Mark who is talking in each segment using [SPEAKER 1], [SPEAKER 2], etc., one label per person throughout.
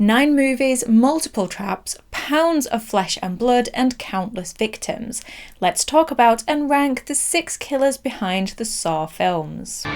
[SPEAKER 1] 9 movies, multiple traps, pounds of flesh and blood, and countless victims. Let's talk about and rank the 6 killers behind the Saw films.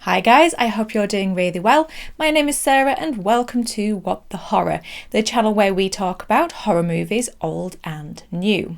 [SPEAKER 1] Hi guys, I hope you're doing really well. My name is Sarah and welcome to What the Horror, the channel where we talk about horror movies, old and new.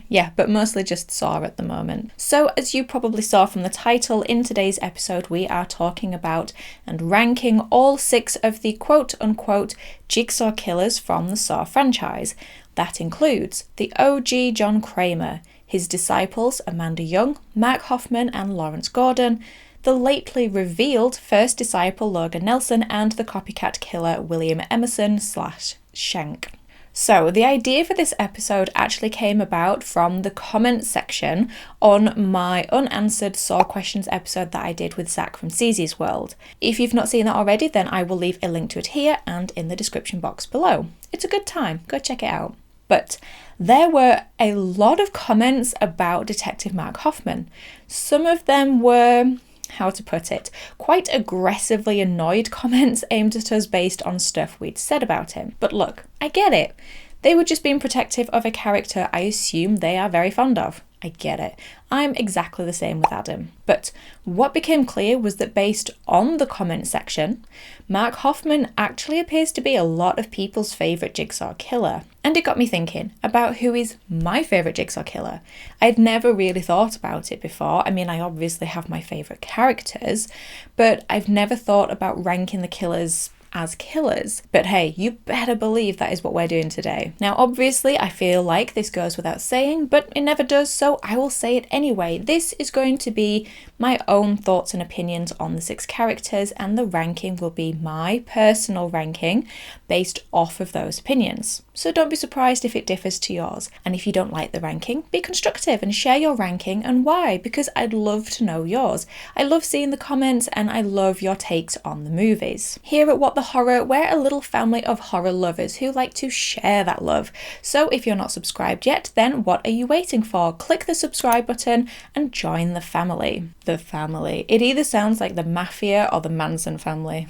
[SPEAKER 1] Yeah, but mostly just Saw at the moment. So as you probably saw from the title, in today's episode we are talking about and ranking all 6 of the quote-unquote Jigsaw killers from the Saw franchise. That includes the OG John Kramer, his disciples Amanda Young, Mark Hoffman and Lawrence Gordon, the lately revealed first disciple Logan Nelson, and the copycat killer William Emerson / Schenk. So the idea for this episode actually came about from the comment section on my unanswered Saw questions episode that I did with Zach from Cece's World. If you've not seen that already, then I will leave a link to it here and in the description box below. It's a good time, go check it out. But there were a lot of comments about Detective Mark Hoffman. Some of them were, how to put it, quite aggressively annoyed comments aimed at us based on stuff we'd said about him. But look, I get it. They were just being protective of a character I assume they are very fond of. I get it. I'm exactly the same with Adam. But what became clear was that based on the comment section, Mark Hoffman actually appears to be a lot of people's favourite Jigsaw killer. And it got me thinking about who is my favourite Jigsaw killer. I'd never really thought about it before. I mean, I obviously have my favourite characters, but I've never thought about ranking the killers as killers. But hey, you better believe that is what we're doing today. Now obviously I feel like this goes without saying, but it never does, so I will say it anyway. This is going to be my own thoughts and opinions on the 6 characters, and the ranking will be my personal ranking based off of those opinions. So don't be surprised if it differs to yours. And if you don't like the ranking, be constructive and share your ranking and why, because I'd love to know yours. I love seeing the comments and I love your takes on the movies. Here at What the Horror, we're a little family of horror lovers who like to share that love. So if you're not subscribed yet, then what are you waiting for? Click the subscribe button and join the family. The family. It either sounds like the Mafia or the Manson family.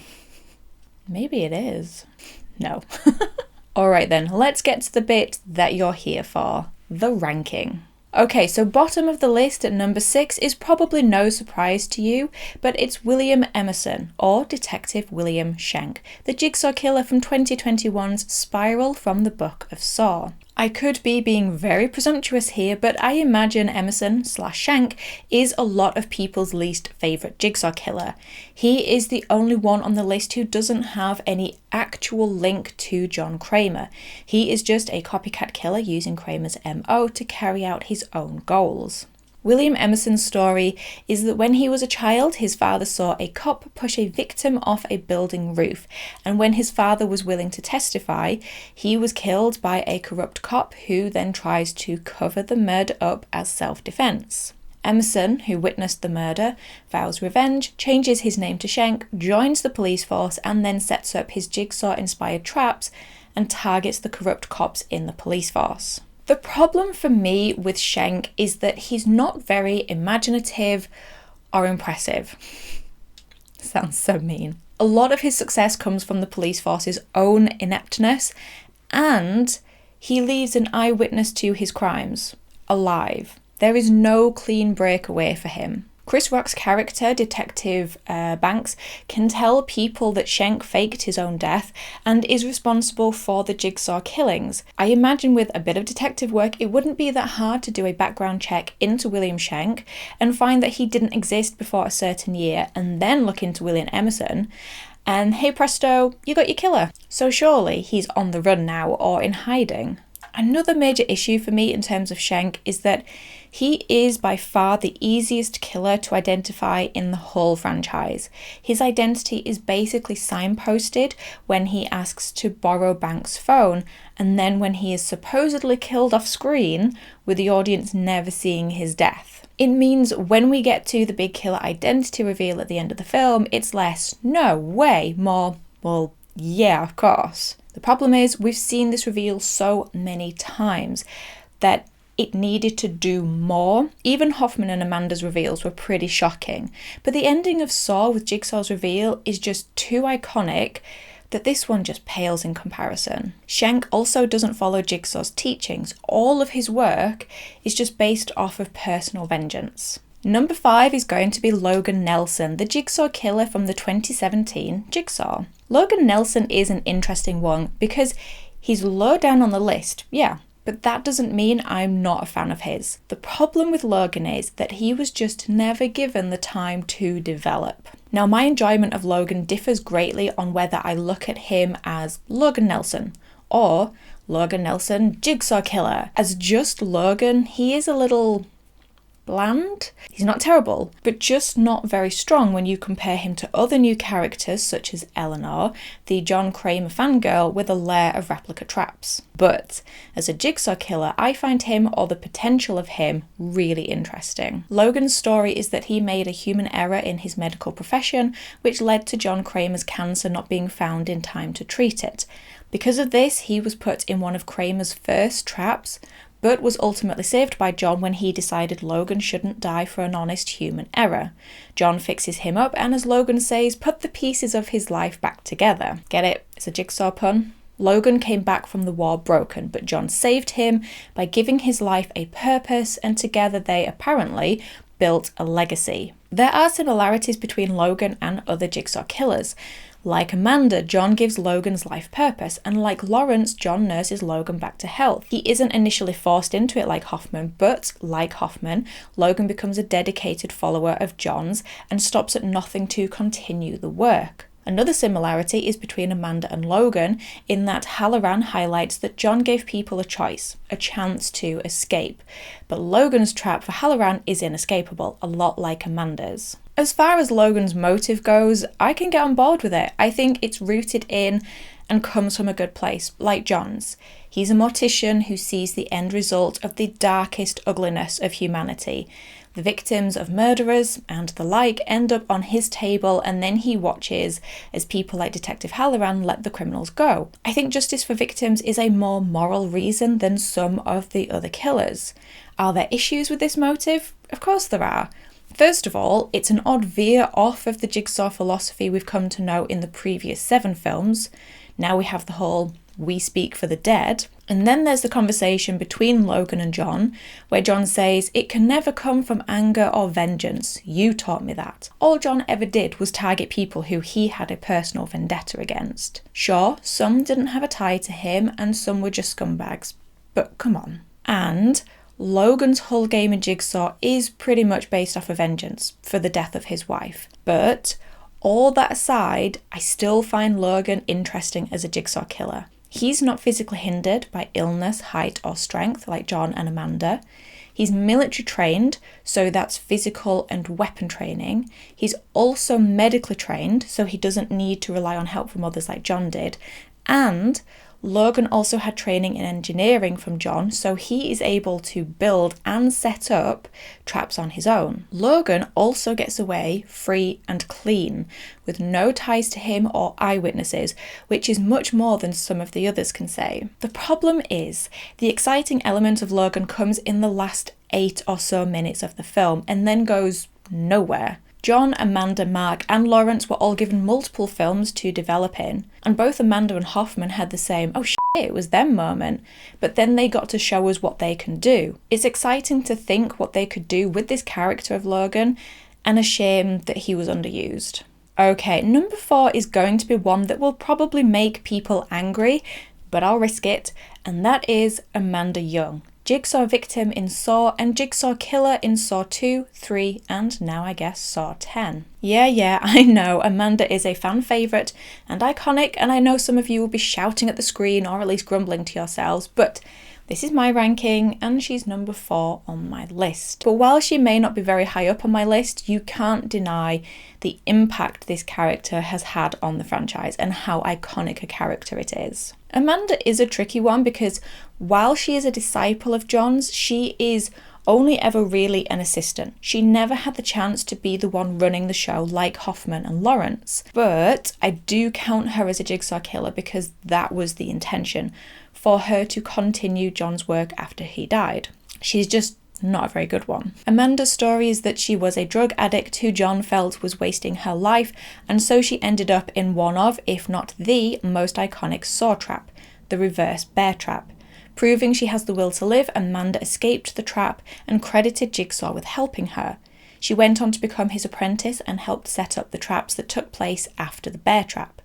[SPEAKER 1] Maybe it is. No. Alright then, let's get to the bit that you're here for, the ranking. Okay, so bottom of the list at number 6 is probably no surprise to you, but it's William Emerson, or Detective William Schenk, the Jigsaw killer from 2021's Spiral from the Book of Saw. I could be being very presumptuous here, but I imagine Emerson / Schenk is a lot of people's least favourite Jigsaw killer. He is the only one on the list who doesn't have any actual link to John Kramer. He is just a copycat killer using Kramer's MO to carry out his own goals. William Emerson's story is that when he was a child, his father saw a cop push a victim off a building roof, and when his father was willing to testify, he was killed by a corrupt cop who then tries to cover the murder up as self-defense. Emerson, who witnessed the murder, vows revenge, changes his name to Schenk, joins the police force, and then sets up his Jigsaw-inspired traps and targets the corrupt cops in the police force. The problem for me with Schenk is that he's not very imaginative or impressive. Sounds so mean. A lot of his success comes from the police force's own ineptness, and he leaves an eyewitness to his crimes alive. There is no clean breakaway for him. Chris Rock's character, Detective Banks, can tell people that Schenk faked his own death and is responsible for the Jigsaw killings. I imagine with a bit of detective work, it wouldn't be that hard to do a background check into William Schenk and find that he didn't exist before a certain year, and then look into William Emerson, and hey presto, you got your killer. So surely he's on the run now or in hiding. Another major issue for me in terms of Schenk is that He is by far the easiest killer to identify in the whole franchise. His identity is basically signposted when he asks to borrow Banks' phone, and then when he is supposedly killed off screen, with the audience never seeing his death. It means when we get to the big killer identity reveal at the end of the film, it's less, no way, more, well, yeah, of course. The problem is, we've seen this reveal so many times that it needed to do more. Even Hoffman and Amanda's reveals were pretty shocking, but the ending of Saw with Jigsaw's reveal is just too iconic that this one just pales in comparison. Schenk also doesn't follow Jigsaw's teachings. All of his work is just based off of personal vengeance. Number 5 is going to be Logan Nelson, the Jigsaw killer from the 2017 Jigsaw. Logan Nelson is an interesting one because he's low down on the list, yeah, but that doesn't mean I'm not a fan of his. The problem with Logan is that he was just never given the time to develop. Now, my enjoyment of Logan differs greatly on whether I look at him as Logan Nelson or Logan Nelson Jigsaw Killer. As just Logan, he is a little bland. He's not terrible, but just not very strong when you compare him to other new characters such as Eleanor, the John Kramer fangirl with a lair of replica traps. But as a Jigsaw killer, I find him, or the potential of him, really interesting. Logan's story is that he made a human error in his medical profession, which led to John Kramer's cancer not being found in time to treat it. Because of this, he was put in one of Kramer's first traps, but was ultimately saved by John when he decided Logan shouldn't die for an honest human error. John fixes him up and, as Logan says, put the pieces of his life back together. Get it? It's a Jigsaw pun. Logan came back from the war broken, but John saved him by giving his life a purpose, and together they apparently built a legacy. There are similarities between Logan and other Jigsaw killers. Like Amanda, John gives Logan's life purpose, and like Lawrence, John nurses Logan back to health. He isn't initially forced into it like Hoffman, but like Hoffman, Logan becomes a dedicated follower of John's and stops at nothing to continue the work. Another similarity is between Amanda and Logan in that Halloran highlights that John gave people a choice, a chance to escape, but Logan's trap for Halloran is inescapable, a lot like Amanda's. As far as Logan's motive goes, I can get on board with it. I think it's rooted in and comes from a good place, like John's. He's a mortician who sees the end result of the darkest ugliness of humanity. The victims of murderers and the like end up on his table, and then he watches as people like Detective Halloran let the criminals go. I think justice for victims is a more moral reason than some of the other killers. Are there issues with this motive? Of course there are. First of all, it's an odd veer off of the Jigsaw philosophy we've come to know in the previous 7 films. Now we have the whole "we speak for the dead." And then there's the conversation between Logan and John, where John says, "It can never come from anger or vengeance. You taught me that." All John ever did was target people who he had a personal vendetta against. Sure, some didn't have a tie to him and some were just scumbags, but come on. And Logan's whole game in Jigsaw is pretty much based off of vengeance for the death of his wife. But all that aside, I still find Logan interesting as a Jigsaw killer. He's not physically hindered by illness, height, or strength like John and Amanda. He's military trained, so that's physical and weapon training. He's also medically trained, so he doesn't need to rely on help from others like John did. And Logan also had training in engineering from John, so he is able to build and set up traps on his own. Logan also gets away free and clean, with no ties to him or eyewitnesses, which is much more than some of the others can say. The problem is, the exciting element of Logan comes in the last 8 or so minutes of the film, and then goes nowhere. John, Amanda, Mark and Lawrence were all given multiple films to develop in, and both Amanda and Hoffman had the same "oh shit, it was them" moment, but then they got to show us what they can do. It's exciting to think what they could do with this character of Logan, and a shame that he was underused. Okay, number 4 is going to be one that will probably make people angry, but I'll risk it, and that is Amanda Young. Jigsaw victim in Saw and Jigsaw killer in Saw 2, 3 and now I guess Saw 10. Yeah, I know, Amanda is a fan favourite and iconic, and I know some of you will be shouting at the screen or at least grumbling to yourselves, but This is my ranking, and she's number 4 on my list. But while she may not be very high up on my list, you can't deny the impact this character has had on the franchise and how iconic a character it is. Amanda is a tricky one because while she is a disciple of John's, she is only ever really an assistant. She never had the chance to be the one running the show like Hoffman and Lawrence. But I do count her as a Jigsaw killer because that was the intention, for her to continue John's work after he died. She's just not a very good one. Amanda's story is that she was a drug addict who John felt was wasting her life, and so she ended up in one of, if not the, most iconic saw trap, the reverse bear trap. Proving she has the will to live, Amanda escaped the trap and credited Jigsaw with helping her. She went on to become his apprentice and helped set up the traps that took place after the bear trap.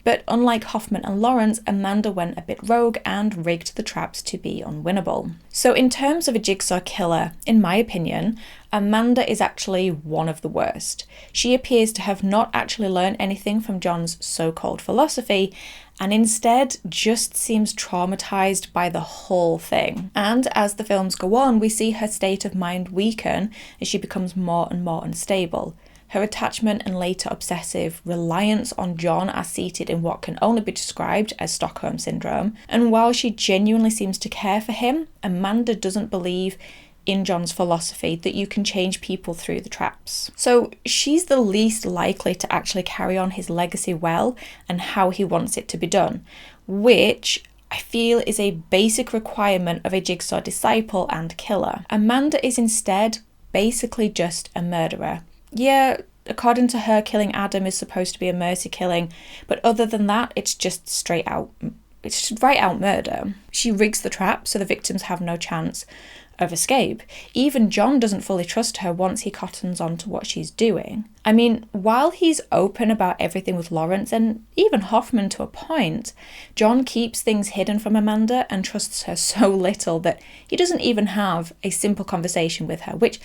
[SPEAKER 1] But unlike Hoffman and Lawrence, Amanda went a bit rogue and rigged the traps to be unwinnable. So in terms of a Jigsaw killer, in my opinion, Amanda is actually one of the worst. She appears to have not actually learned anything from John's so-called philosophy, and instead just seems traumatized by the whole thing. And as the films go on, we see her state of mind weaken as she becomes more and more unstable. Her attachment and later obsessive reliance on John are seated in what can only be described as Stockholm Syndrome. And while she genuinely seems to care for him, Amanda doesn't believe in John's philosophy that you can change people through the traps. So she's the least likely to actually carry on his legacy well and how he wants it to be done, which I feel is a basic requirement of a Jigsaw disciple and killer. Amanda is instead basically just a murderer. Yeah, according to her, killing Adam is supposed to be a mercy killing, but other than that, it's just right out murder. She rigs the trap so the victims have no chance of escape. Even John doesn't fully trust her once he cottons on to what she's doing. I mean, while he's open about everything with Lawrence and even Hoffman to a point, John keeps things hidden from Amanda and trusts her so little that he doesn't even have a simple conversation with her, which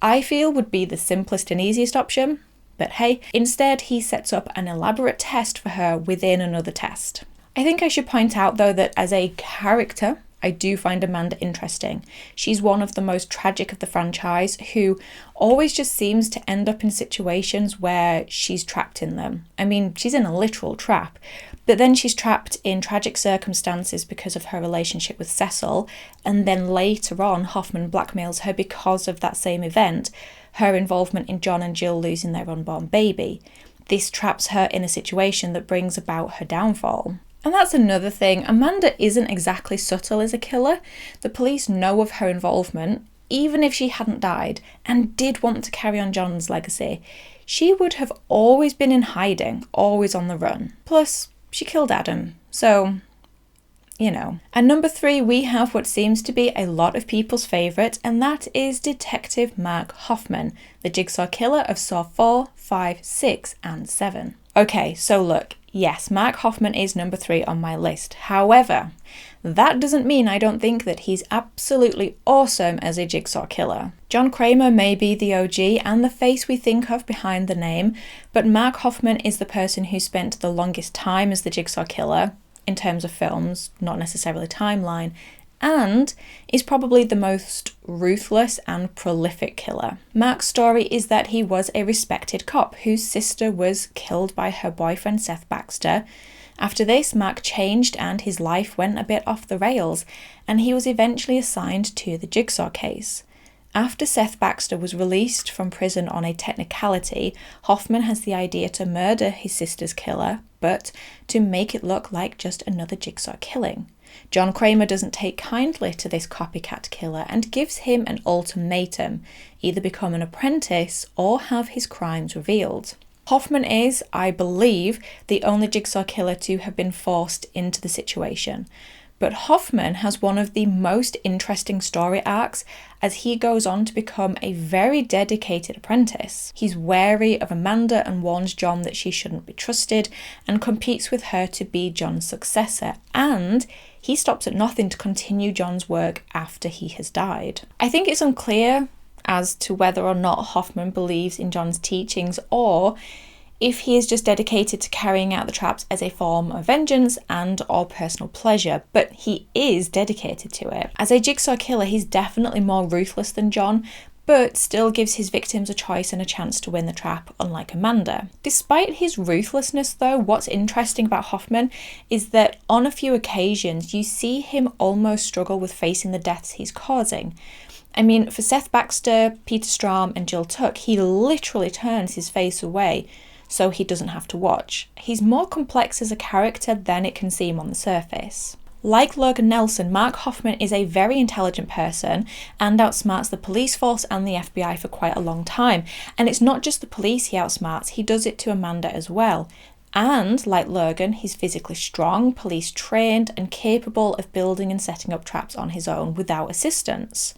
[SPEAKER 1] I feel would be the simplest and easiest option, but hey, instead he sets up an elaborate test for her within another test. I think I should point out though that as a character, I do find Amanda interesting. She's one of the most tragic of the franchise who always just seems to end up in situations where she's trapped in them. I mean, she's in a literal trap, but then she's trapped in tragic circumstances because of her relationship with Cecil, and then later on Hoffman blackmails her because of that same event, her involvement in John and Jill losing their unborn baby. This traps her in a situation that brings about her downfall. And that's another thing, Amanda isn't exactly subtle as a killer. The police know of her involvement, even if she hadn't died and did want to carry on John's legacy. She would have always been in hiding, always on the run. Plus, she killed Adam, so, you know. And number 3, we have what seems to be a lot of people's favourite, and that is Detective Mark Hoffman, the Jigsaw killer of Saw 4, 5, 6, and 7. Okay, so look, yes, Mark Hoffman is number 3 on my list. However, that doesn't mean I don't think that he's absolutely awesome as a Jigsaw killer. John Kramer may be the OG and the face we think of behind the name, but Mark Hoffman is the person who spent the longest time as the Jigsaw killer, in terms of films, not necessarily timeline, and is probably the most ruthless and prolific killer. Mark's story is that he was a respected cop whose sister was killed by her boyfriend Seth Baxter. After this, Mark changed and his life went a bit off the rails, and he was eventually assigned to the Jigsaw case. After Seth Baxter was released from prison on a technicality, Hoffman has the idea to murder his sister's killer, but to make it look like just another Jigsaw killing. John Kramer doesn't take kindly to this copycat killer and gives him an ultimatum: either become an apprentice or have his crimes revealed. Hoffman is, I believe, the only Jigsaw killer to have been forced into the situation. But Hoffman has one of the most interesting story arcs as he goes on to become a very dedicated apprentice. He's wary of Amanda and warns John that she shouldn't be trusted and competes with her to be John's successor, and he stops at nothing to continue John's work after he has died. I think it's unclear as to whether or not Hoffman believes in John's teachings or if he is just dedicated to carrying out the traps as a form of vengeance and or personal pleasure, but he is dedicated to it. As a jigsaw killer, he's definitely more ruthless than John, but still gives his victims a choice and a chance to win the trap, unlike Amanda. Despite his ruthlessness though, what's interesting about Hoffman is that on a few occasions you see him almost struggle with facing the deaths he's causing. I mean, for Seth Baxter, Peter Strahm and Jill Tuck, he literally turns his face away so he doesn't have to watch. He's more complex as a character than it can seem on the surface. Like Logan Nelson, Mark Hoffman is a very intelligent person and outsmarts the police force and the FBI for quite a long time. And it's not just the police he outsmarts, he does it to Amanda as well. And, like Logan, he's physically strong, police trained, and capable of building and setting up traps on his own without assistance.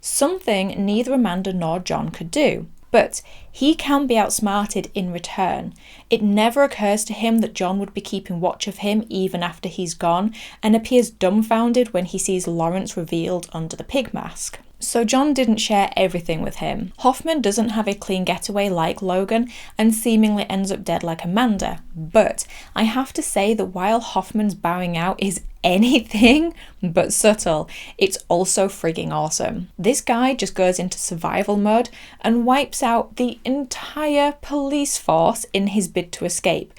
[SPEAKER 1] Something neither Amanda nor John could do. But he can be outsmarted in return. It never occurs to him that John would be keeping watch of him even after he's gone, and appears dumbfounded when he sees Lawrence revealed under the pig mask. So John didn't share everything with him. Hoffman doesn't have a clean getaway like Logan and seemingly ends up dead like Amanda. But I have to say that while Hoffman's bowing out is anything but subtle, it's also frigging awesome. This guy just goes into survival mode and wipes out the entire police force in his bid to escape.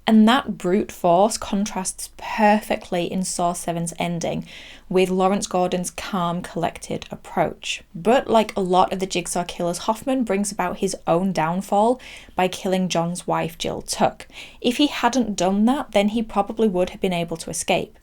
[SPEAKER 1] And that brute force contrasts perfectly in Saw 7's ending with Lawrence Gordon's calm, collected approach. But like a lot of the Jigsaw killers, Hoffman brings about his own downfall by killing John's wife, Jill Tuck. If he hadn't done that, then he probably would have been able to escape.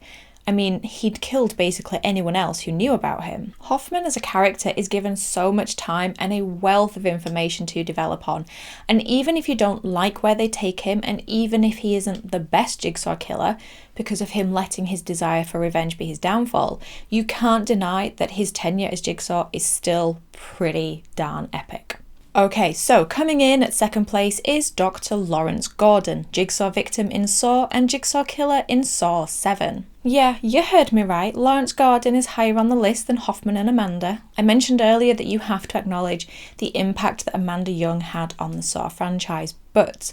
[SPEAKER 1] I mean, he'd killed basically anyone else who knew about him. Hoffman as a character is given so much time and a wealth of information to develop on. And even if you don't like where they take him, and even if he isn't the best Jigsaw killer, because of him letting his desire for revenge be his downfall, you can't deny that his tenure as Jigsaw is still pretty darn epic. Okay, so coming in at second place is Dr. Lawrence Gordon, Jigsaw victim in Saw and Jigsaw killer in Saw 7. Yeah, you heard me right, Lawrence Gordon is higher on the list than Hoffman and Amanda. I mentioned earlier that you have to acknowledge the impact that Amanda Young had on the Saw franchise, but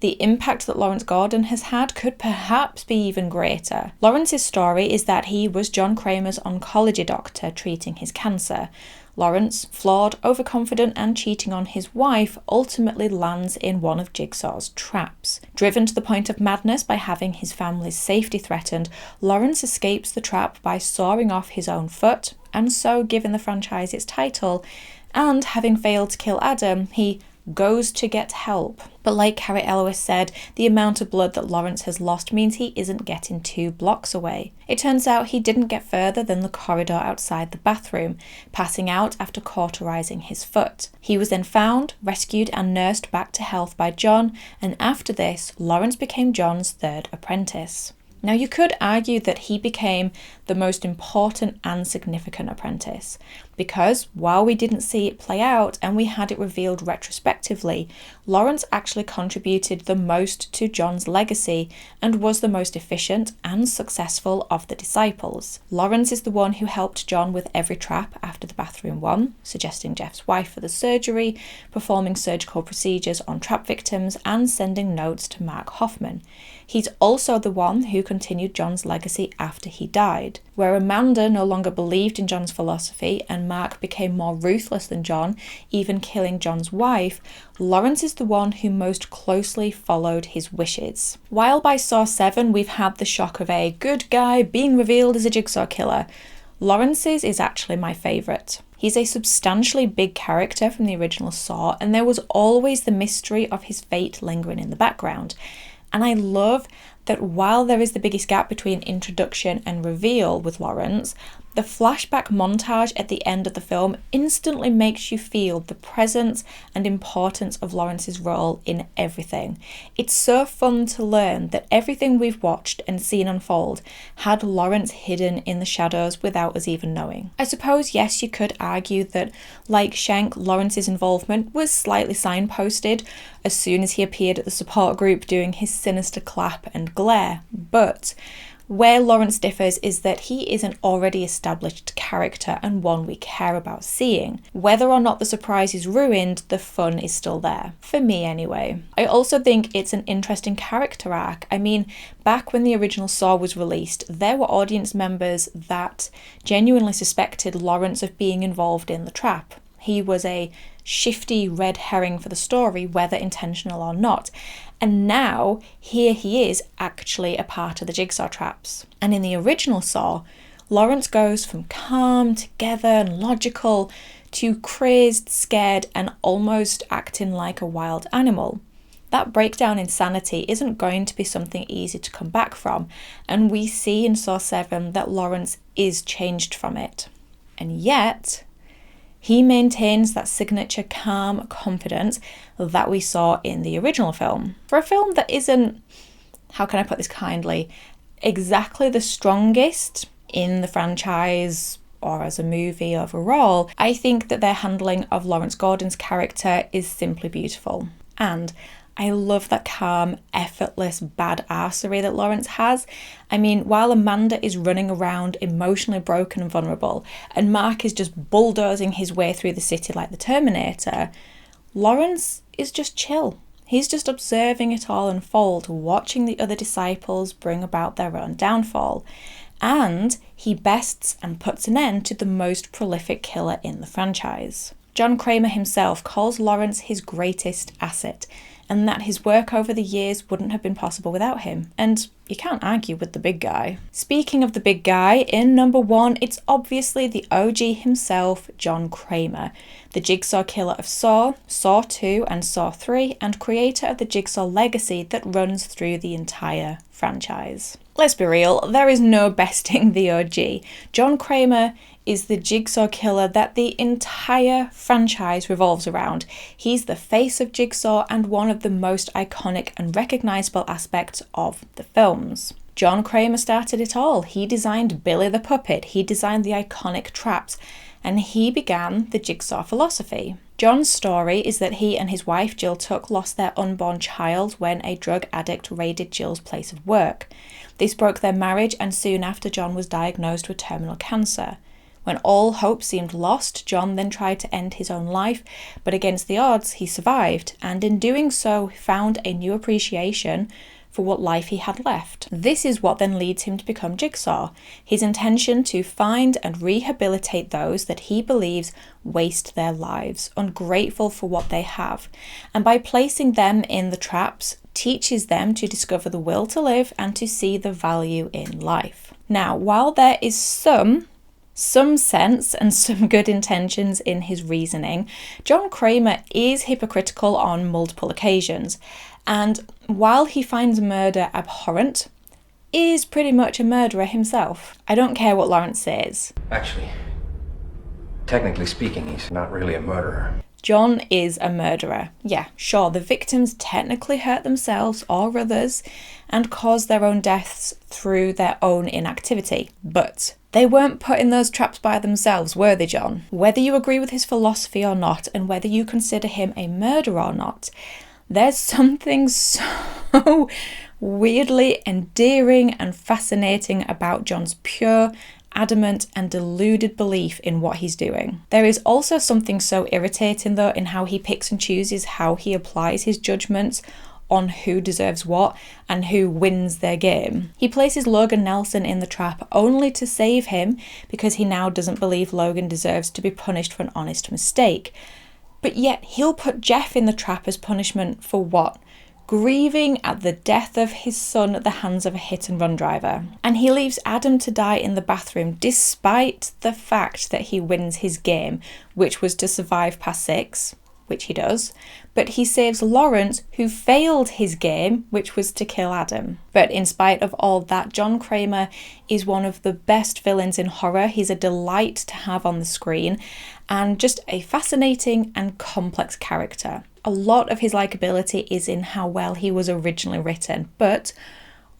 [SPEAKER 1] the impact that Lawrence Gordon has had could perhaps be even greater. Lawrence's story is that he was John Kramer's oncology doctor treating his cancer. Lawrence, flawed, overconfident and cheating on his wife, ultimately lands in one of Jigsaw's traps. Driven to the point of madness by having his family's safety threatened, Lawrence escapes the trap by sawing off his own foot, and so giving the franchise its title, and having failed to kill Adam, he goes to get help. But like Carrie Elwes said, the amount of blood that Lawrence has lost means he isn't getting 2 blocks away. It turns out he didn't get further than the corridor outside the bathroom, passing out after cauterizing his foot. He was then found, rescued and nursed back to health by John, and after this, Lawrence became John's 3rd apprentice. Now you could argue that he became the most important and significant apprentice, because while we didn't see it play out and we had it revealed retrospectively, Lawrence actually contributed the most to John's legacy and was the most efficient and successful of the disciples. Lawrence is the one who helped John with every trap after the bathroom one, suggesting Jeff's wife for the surgery, performing surgical procedures on trap victims and sending notes to Mark Hoffman. He's also the one who continued John's legacy after he died. Where Amanda no longer believed in John's philosophy and Mark became more ruthless than John, even killing John's wife, Lawrence is the one who most closely followed his wishes. While by Saw 7 we've had the shock of a good guy being revealed as a Jigsaw killer, Lawrence's is actually my favourite. He's a substantially big character from the original Saw, and there was always the mystery of his fate lingering in the background. And I love that while there is the biggest gap between introduction and reveal with Lawrence, the flashback montage at the end of the film instantly makes you feel the presence and importance of Lawrence's role in everything. It's so fun to learn that everything we've watched and seen unfold had Lawrence hidden in the shadows without us even knowing. I suppose, yes, you could argue that, like Schenk, Lawrence's involvement was slightly signposted as soon as he appeared at the support group doing his sinister clap and glare, but Where Lawrence differs is that he is an already established character and one we care about seeing. Whether or not the surprise is ruined, the fun is still there. For me anyway. I also think it's an interesting character arc. I mean, back when the original Saw was released, there were audience members that genuinely suspected Lawrence of being involved in the trap. He was a shifty red herring for the story, whether intentional or not. And now, here he is actually a part of the Jigsaw traps. And in the original Saw, Lawrence goes from calm, together and logical to crazed, scared and almost acting like a wild animal. That breakdown in sanity isn't going to be something easy to come back from, and we see in Saw 7 that Lawrence is changed from it. And yet, he maintains that signature calm confidence that we saw in the original film. For a film that isn't, how can I put this kindly, exactly the strongest in the franchise or as a movie overall, I think that their handling of Lawrence Gordon's character is simply beautiful. And I love that calm, effortless badassery that Lawrence has. I mean, while Amanda is running around emotionally broken and vulnerable, and Mark is just bulldozing his way through the city like the Terminator, Lawrence is just chill. He's just observing it all unfold, watching the other disciples bring about their own downfall. And he bests and puts an end to the most prolific killer in the franchise. John Kramer himself calls Lawrence his greatest asset, and that his work over the years wouldn't have been possible without him. And you can't argue with the big guy. Speaking of the big guy, in number 1, it's obviously the OG himself, John Kramer, the Jigsaw killer of Saw, Saw 2 and Saw 3, and creator of the Jigsaw legacy that runs through the entire franchise. Let's be real, there is no besting the OG. John Kramer is the Jigsaw killer that the entire franchise revolves around. He's the face of Jigsaw and one of the most iconic and recognisable aspects of the films. John Kramer started it all. He designed Billy the Puppet, he designed the iconic traps, and he began the Jigsaw philosophy. John's story is that he and his wife Jill Tuck lost their unborn child when a drug addict raided Jill's place of work. This broke their marriage, and soon after John was diagnosed with terminal cancer. When all hope seemed lost, John then tried to end his own life, but against the odds, he survived, and in doing so, found a new appreciation for what life he had left. This is what then leads him to become Jigsaw, his intention to find and rehabilitate those that he believes waste their lives, ungrateful for what they have, and by placing them in the traps, teaches them to discover the will to live and to see the value in life. Now, while there is some sense and some good intentions in his reasoning, John Kramer is hypocritical on multiple occasions, and while he finds murder abhorrent, is pretty much a murderer himself. I don't care what Lawrence says.
[SPEAKER 2] Actually, technically speaking, he's not really a murderer.
[SPEAKER 1] John is a murderer. Yeah, sure, the victims technically hurt themselves or others and caused their own deaths through their own inactivity, but they weren't put in those traps by themselves, were they, John? Whether you agree with his philosophy or not, and whether you consider him a murderer or not, there's something so weirdly endearing and fascinating about John's pure, adamant and deluded belief in what he's doing. There is also something so irritating though in how he picks and chooses how he applies his judgments on who deserves what and who wins their game. He places Logan Nelson in the trap only to save him because he now doesn't believe Logan deserves to be punished for an honest mistake. But yet he'll put Jeff in the trap as punishment for what? Grieving at the death of his son at the hands of a hit-and-run driver. And he leaves Adam to die in the bathroom despite the fact that he wins his game, which was to survive past 6, which he does, but he saves Lawrence, who failed his game, which was to kill Adam. But in spite of all that, John Kramer is one of the best villains in horror. He's a delight to have on the screen, and just a fascinating and complex character. A lot of his likability is in how well he was originally written, but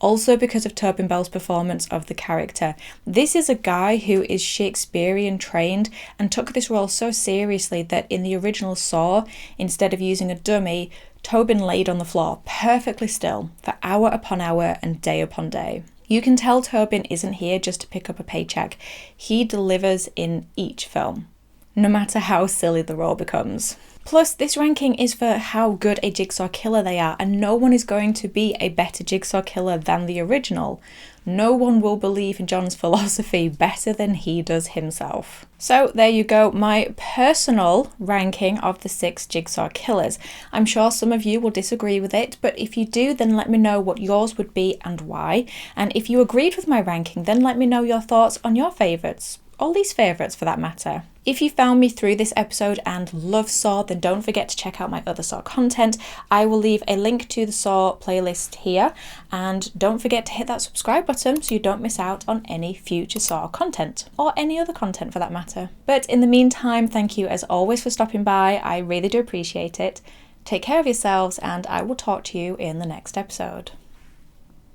[SPEAKER 1] also because of Tobin Bell's performance of the character. This is a guy who is Shakespearean trained and took this role so seriously that in the original Saw, instead of using a dummy, Tobin laid on the floor perfectly still for hour upon hour and day upon day. You can tell Tobin isn't here just to pick up a paycheck. He delivers in each film, no matter how silly the role becomes. Plus, this ranking is for how good a Jigsaw killer they are, and no one is going to be a better Jigsaw killer than the original. No one will believe in John's philosophy better than he does himself. So there you go, my personal ranking of the 6 Jigsaw killers. I'm sure some of you will disagree with it, but if you do, then let me know what yours would be and why. And if you agreed with my ranking, then let me know your thoughts on your favourites, or least favourites for that matter. If you found me through this episode and love Saw, then don't forget to check out my other Saw content. I will leave a link to the Saw playlist here, and don't forget to hit that subscribe button so you don't miss out on any future Saw content, or any other content for that matter. But in the meantime, thank you as always for stopping by. I really do appreciate it. Take care of yourselves, and I will talk to you in the next episode.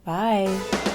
[SPEAKER 1] Bye.